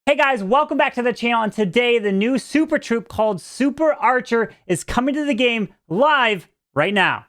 Hey guys, welcome back to the channel, and today the new super troop called Super Archer is coming to the game live right now.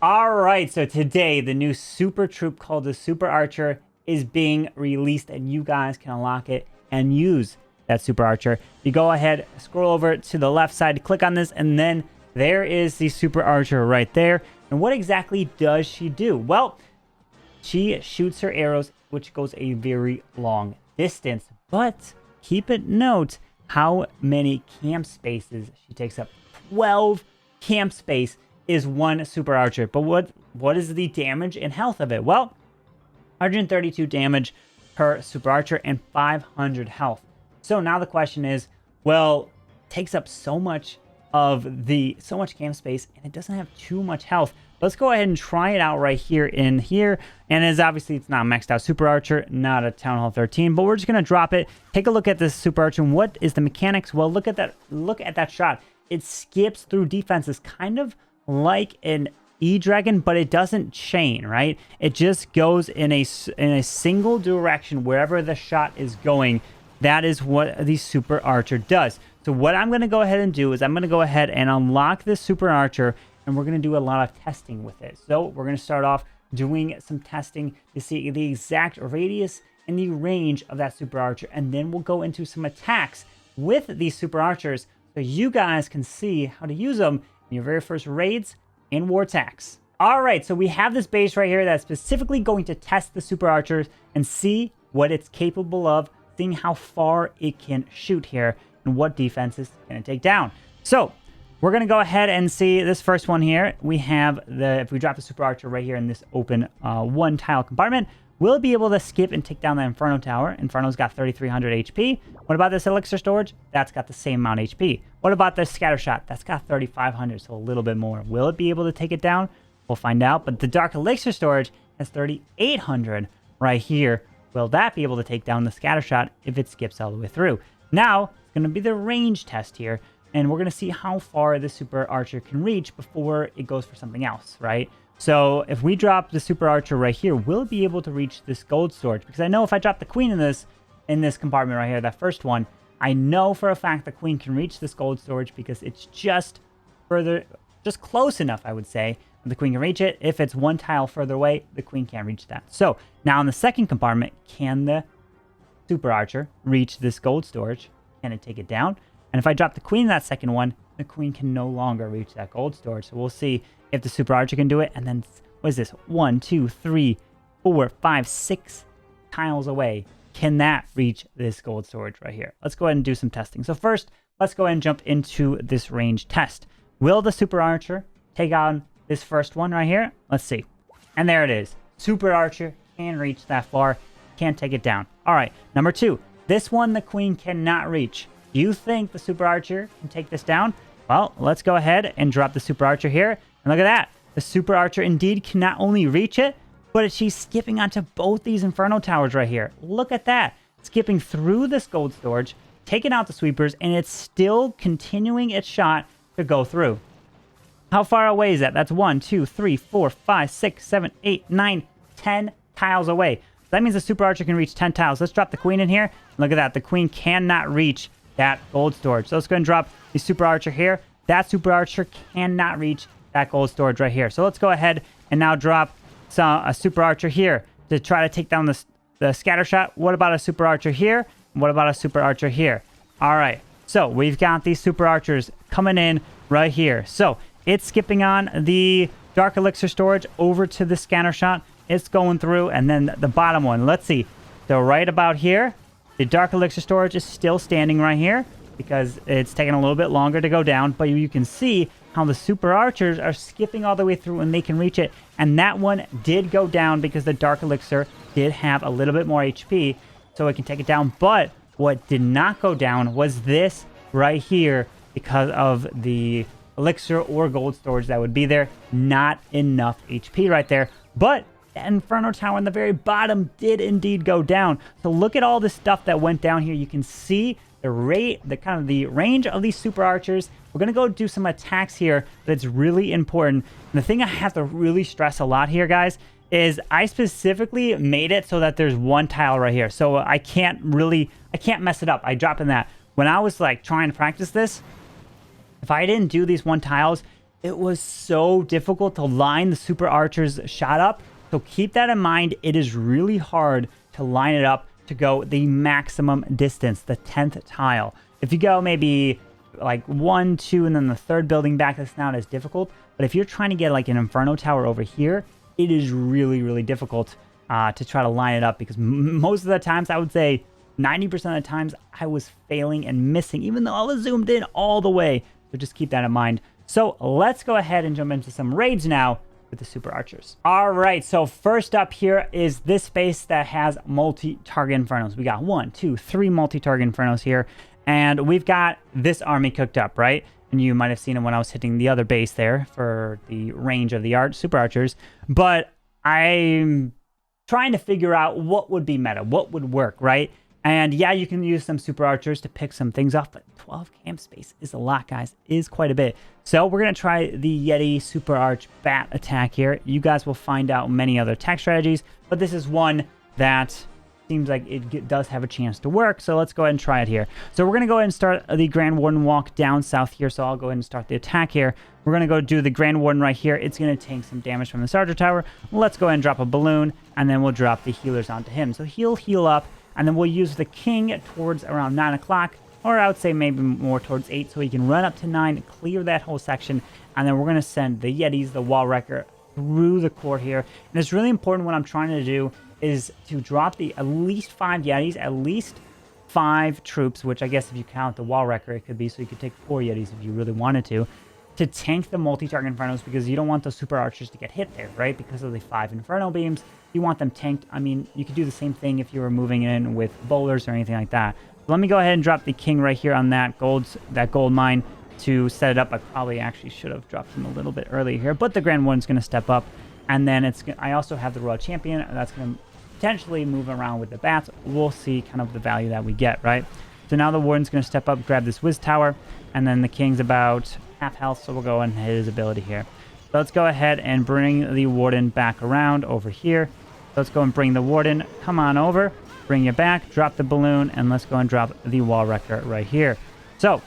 Alright, so today the new super troop called the Super Archer is being released, and you guys can unlock it and use that Super Archer. You go ahead, scroll over to the left side, click on this, and then there is the Super Archer right there. And what exactly does she do? Well, she shoots her arrows, which goes a very long distance. But keep it note how many camp spaces she takes up. 12 camp space is one Super Archer. But what is the damage and health of it? Well, 132 damage per Super Archer and 500 health. So now the question is, well, takes up so much camp space, and it doesn't have too much health. Let's go ahead and try it out right here in here. And as obviously it's not maxed out Super Archer, not a Town Hall 13, but we're just gonna drop it. Take a look at this Super Archer, and what is the mechanics? Well, look at that shot. It skips through defenses, kind of like an E-Dragon, but it doesn't chain, right? It just goes in a single direction wherever the shot is going. That is what the Super Archer does. So what I'm going to go ahead and do is I'm going to go ahead and unlock this Super Archer, and we're going to do a lot of testing with it. So we're going to start off doing some testing to see the exact radius and the range of that Super Archer, and then we'll go into some attacks with these Super Archers so you guys can see how to use them in your very first raids and war attacks. All right, so we have this base right here that's specifically going to test the Super Archers and see what it's capable of, seeing how far it can shoot here and what defenses can it take down. So we're going to go ahead and see this first one here. We have if we drop the Super Archer right here in this open one tile compartment, we'll be able to skip and take down the Inferno Tower. Inferno's got 3,300 HP. What about this Elixir Storage? That's got the same amount of HP. What about this Scatter Shot? That's got 3,500, so a little bit more. Will it be able to take it down? We'll find out. But the Dark Elixir Storage has 3,800 right here. Will that be able to take down the Scatter Shot if it skips all the way through? Now, it's going to be the range test here, and we're going to see how far the Super Archer can reach before it goes for something else, right? So if we drop the Super Archer right here, we'll it be able to reach this gold storage? Because I know if I drop the Queen in this compartment right here, that first one, I know for a fact the Queen can reach this gold storage because it's just close enough, I would say. The Queen can reach it. If it's one tile further away, the Queen can't reach that. So now in the second compartment, can the Super Archer reach this gold storage? Can it take it down? And if I drop the Queen in that second one, the Queen can no longer reach that gold storage. So we'll see if the Super Archer can do it. And then, what is this? 1, 2, 3, 4, 5, 6 tiles away. Can that reach this gold storage right here? Let's go ahead and do some testing. So first, let's go ahead and jump into this range test. Will the Super Archer take on this first one right here? Let's see. And there it is. Super Archer can reach that far. Can't take it down. All right, number 2. This one the Queen cannot reach. Do you think the Super Archer can take this down? Well, let's go ahead and drop the Super Archer here. And look at that. The Super Archer indeed can not only reach it, but she's skipping onto both these Inferno Towers right here. Look at that. Skipping through this gold storage, taking out the sweepers, and it's still continuing its shot to go through. How far away is that? That's 1, 2, 3, 4, 5, 6, 7, 8, 9, 10 tiles away. So that means the Super Archer can reach 10 tiles. Let's drop the Queen in here. Look at that. The Queen cannot reach that gold storage. So let's go ahead and drop the Super Archer here. That Super Archer cannot reach that gold storage right here. So let's go ahead and now drop a Super Archer here to try to take down the Scatter Shot. What about a Super Archer here? What about a Super Archer here? All right. So we've got these Super Archers coming in right here. So it's skipping on the Dark Elixir Storage over to the Scatter Shot. It's going through, and then the bottom one. Let's see. So right about here, the Dark Elixir Storage is still standing right here because it's taking a little bit longer to go down. But you can see how the Super Archers are skipping all the way through and they can reach it. And that one did go down because the Dark Elixir did have a little bit more HP, so it can take it down. But what did not go down was this right here because of the Elixir or gold storage that would be there. Not enough HP right there. But that Inferno Tower on the very bottom did indeed go down. So look at all the stuff that went down here. You can see the range of these Super Archers We're going to go do some attacks here, but it's really important. And the thing I have to really stress a lot here, guys, is I specifically made it so that there's one tile right here. So I can't mess it up. I dropped in that. When I was like trying to practice this, if I didn't do these one tiles, it was so difficult to line the super archer's shot up. So keep that in mind. It is really hard to line it up to go the maximum distance, the 10th tile. If you go maybe like 1, 2, and then the third building back, that's not as difficult. But if you're trying to get like an Inferno tower over here, it is really, really difficult to try to line it up, because most of the times, I would say 90% of the times, I was failing and missing, even though I was zoomed in all the way. So just keep that in mind. So let's go ahead and jump into some raids now with the super archers. All right, so first up here is this base that has multi-target infernos. We got 1, 2, 3 multi-target infernos here, and we've got this army cooked up, right? And you might have seen it when I was hitting the other base there for the range of the super archers. But I'm trying to figure out what would be meta, what would work, right? And yeah, you can use some super archers to pick some things off, but 12 camp space is a lot, guys, is quite a bit. So we're going to try the Yeti super arch bat attack here. You guys will find out many other attack strategies, but this is one that seems like it does have a chance to work. So let's go ahead and try it here. So we're going to go ahead and start the Grand Warden walk down south here. So I'll go ahead and start the attack here. We're going to go do the Grand Warden right here. It's going to take some damage from the Starter Tower. Let's go ahead and drop a balloon, and then we'll drop the healers onto him. So he'll heal up, and then we'll use the King towards around 9 o'clock, or I would say maybe more towards 8, so he can run up to 9, clear that whole section, and then we're going to send the Yetis, the Wall Wrecker, through the core here. And it's really important, what I'm trying to do is to drop at least 5 Yetis, at least 5 troops, which I guess if you count the Wall Wrecker, it could be, so you could take 4 Yetis if you really wanted to tank the multi-target infernos, because you don't want those super archers to get hit there, right? Because of the 5 inferno beams, you want them tanked. I mean, you could do the same thing if you were moving in with bowlers or anything like that. So let me go ahead and drop the King right here on that gold mine to set it up. I probably actually should have dropped him a little bit earlier here, but the Grand Warden's going to step up, and then I also have the Royal Champion that's going to potentially move around with the bats. We'll see kind of the value that we get, right? So now the Warden's going to step up, grab this Wiz Tower, and then the King's about half health, so we'll go and hit his ability here. So let's go ahead and bring the Warden back around over here. Let's go and bring the Warden. Come on over. Bring you back. Drop the balloon, and let's go and drop the Wall Wrecker right here. So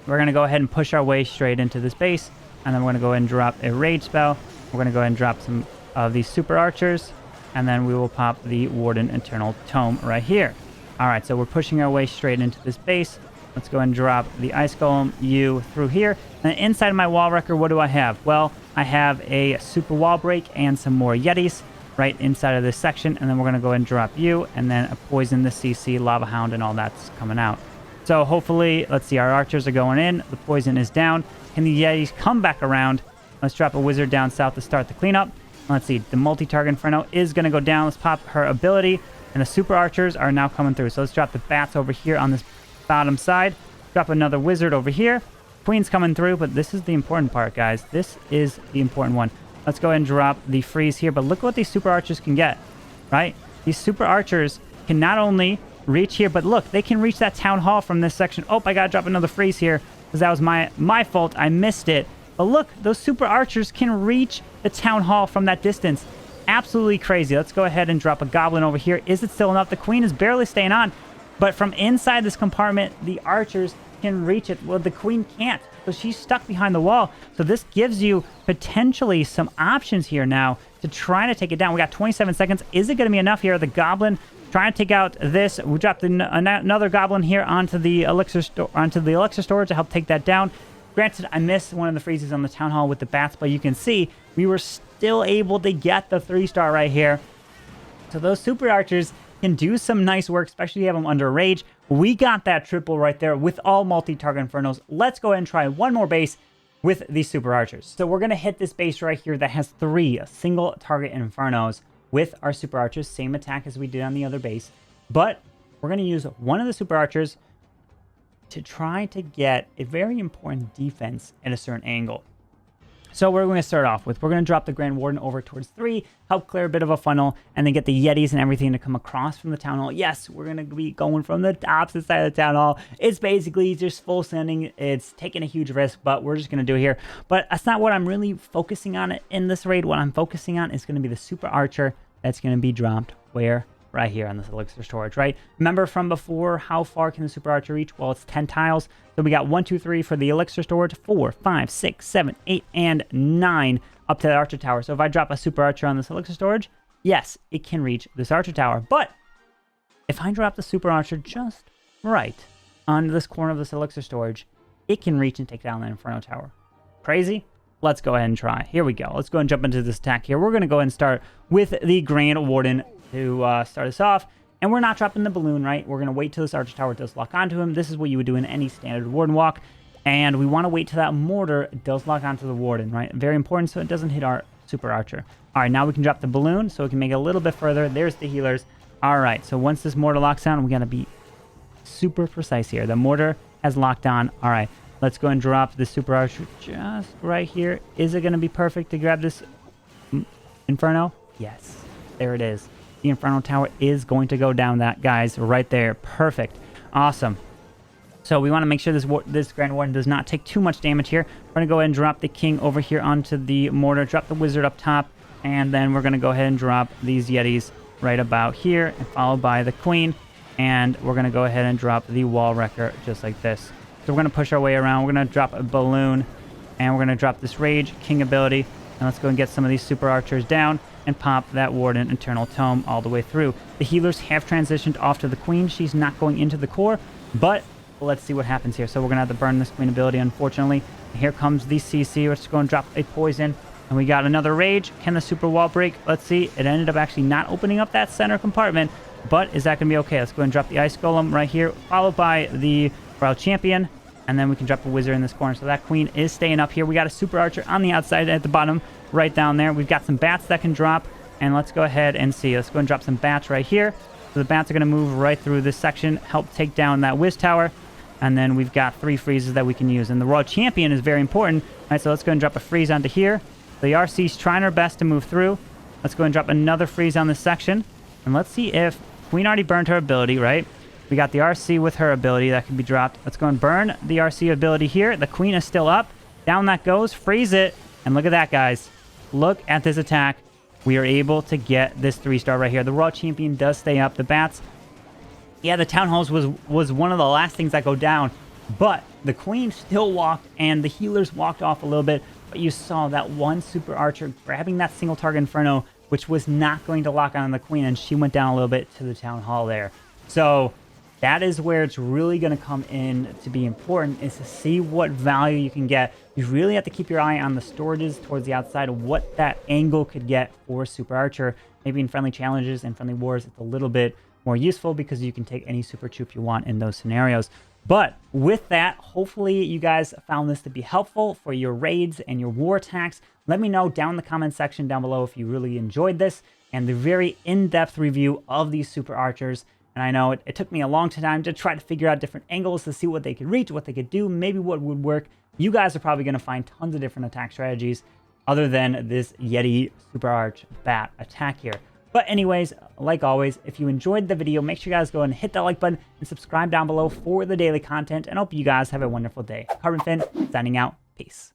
we're going to go ahead and push our way straight into this base, and then we're going to go ahead and drop a rage spell. We're going to go ahead and drop some of these super archers, and then we will pop the Warden Eternal Tome right here. All right, so we're pushing our way straight into this base. Let's go and drop the Ice Golem, you, through here. And inside of my Wall Wrecker, what do I have? Well, I have a Super Wall Break and some more Yetis right inside of this section. And then we're going to go ahead and drop you, and then a Poison, the CC, Lava Hound, and all that's coming out. So hopefully, let's see, our archers are going in. The Poison is down. Can the Yetis come back around? Let's drop a Wizard down south to start the cleanup. Let's see, the multi-target Inferno is going to go down. Let's pop her ability. And the Super Archers are now coming through. So let's drop the Bats over here on this bottom side. Drop another Wizard over here. Queen's coming through, but this is the important part, guys. This is the important one. Let's go ahead and drop the Freeze here, but look what these Super Archers can get, right? These Super Archers can not only reach here, but look, they can reach that Town Hall from this section. Oh, I gotta drop another Freeze here, because that was my fault. I missed it. But look, those Super Archers can reach the Town Hall from that distance. Absolutely crazy. Let's go ahead and drop a Goblin over here. Is it still enough? The Queen is barely staying on, but from inside this compartment, the Archers can reach it. Well, the Queen can't, so she's stuck behind the wall. So this gives you potentially some options here now to try to take it down. We got 27 seconds. Is it going to be enough here? The Goblin trying to take out this. We dropped another Goblin here onto the elixir storage to help take that down. Granted, I missed one of the freezes on the Town Hall with the Bats, but you can see we were still able to get the 3-star right here. So those Super Archers can do some nice work, especially if you have them under Rage. We got that triple right there with all multi-target Infernos. Let's go ahead and try one more base with these Super Archers. So we're going to hit this base right here that has 3 single-target Infernos with our Super Archers. Same attack as we did on the other base. But we're going to use one of the Super Archers to try to get a very important defense at a certain angle. So we're going to start off with, we're going to drop the Grand Warden over towards 3, help clear a bit of a funnel, and then get the Yetis and everything to come across from the Town Hall. Yes, we're going to be going from the opposite side of the Town Hall. It's basically just full sending. It's taking a huge risk, but we're just going to do it here. But that's not what I'm really focusing on in this raid. What I'm focusing on is going to be the Super Archer that's going to be dropped where? Right here on this elixir storage, right? Remember from before, how far can the Super Archer reach? Well, it's 10 tiles. So we got 1, 2, 3 for the elixir storage, 4, 5, 6, 7, 8, and 9 up to the Archer Tower. So if I drop a Super Archer on this elixir storage, yes, it can reach this Archer Tower. But if I drop the Super Archer just right on this corner of this elixir storage, it can reach and take down the Inferno Tower. Crazy? Let's go ahead and try. Here we go. Let's go and jump into this attack here. We're going to go ahead and start with the Grand Warden to start us off. And we're not dropping the balloon, right? We're going to wait till this Archer Tower does lock onto him. This is what you would do in any standard Warden walk. And we want to wait till that mortar does lock onto the Warden, right? Very important so it doesn't hit our Super Archer. All right, now we can drop the balloon so we can make it a little bit further. There's the healers. All right, so once this mortar locks on, we got to be super precise here. The mortar has locked on. All right, let's go and drop the Super Archer just right here. Is it going to be perfect to grab this Inferno? Yes, there it is. The Inferno Tower is going to go down that, guys, right there. Perfect. Awesome. So we want to make sure this Grand Warden does not take too much damage here. We're going to go ahead and drop the King over here onto the mortar, drop the Wizard up top, and then we're going to go ahead and drop these Yetis right about here, and followed by the Queen, and we're going to go ahead and drop the Wall Wrecker just like this. So we're going to push our way around. We're going to drop a balloon, and we're going to drop this Rage King ability, and let's go and get some of these Super Archers down and pop that Warden Eternal Tome all the way through. The healers have transitioned off to the Queen. She's not going into the core, but let's see what happens here. So we're going to have to burn this Queen ability, unfortunately. And here comes the CC. Let's go and drop a poison. And we got another Rage. Can the Super Wall break? Let's see. It ended up actually not opening up that center compartment, but is that going to be okay? Let's go and drop the Ice Golem right here, followed by the Royal Champion. And then we can drop a Wizard in this corner. So that Queen is staying up here. We got a Super Archer on the outside at the bottom, right down there. We've got some Bats that can drop. And let's go ahead and see. Let's go and drop some Bats right here. So the Bats are going to move right through this section, help take down that Wiz Tower. And then we've got 3 freezes that we can use. And the Royal Champion is very important. All right, so let's go and drop a freeze onto here. The RC's trying her best to move through. Let's go and drop another freeze on this section. And let's see if Queen already burned her ability, right? We got the RC with her ability that can be dropped. Let's go and burn the RC ability here. The Queen is still up. Down that goes. Freeze it. And look at that, guys. Look at this attack. We are able to get this 3-star right here. The Royal Champion does stay up. The Bats, yeah, the Town Halls was one of the last things that go down. But the Queen still walked, and the healers walked off a little bit. But you saw that one Super Archer grabbing that single target Inferno, which was not going to lock on the Queen, and she went down a little bit to the Town Hall there. So that is where it's really going to come in to be important, is to see what value you can get. You really have to keep your eye on the storages towards the outside of what that angle could get for Super Archer. Maybe in friendly challenges and friendly wars, it's a little bit more useful because you can take any super troop you want in those scenarios. But with that, hopefully you guys found this to be helpful for your raids and your war attacks. Let me know down in the comment section down below if you really enjoyed this and the very in-depth review of these Super Archers. And I know it took me a long time to try to figure out different angles to see what they could reach, what they could do, maybe what would work. You guys are probably going to find tons of different attack strategies other than this Yeti Super Arch Bat attack here. But anyways, like always, if you enjoyed the video, make sure you guys go and hit that like button and subscribe down below for the daily content. And I hope you guys have a wonderful day. Carbonfin signing out. Peace.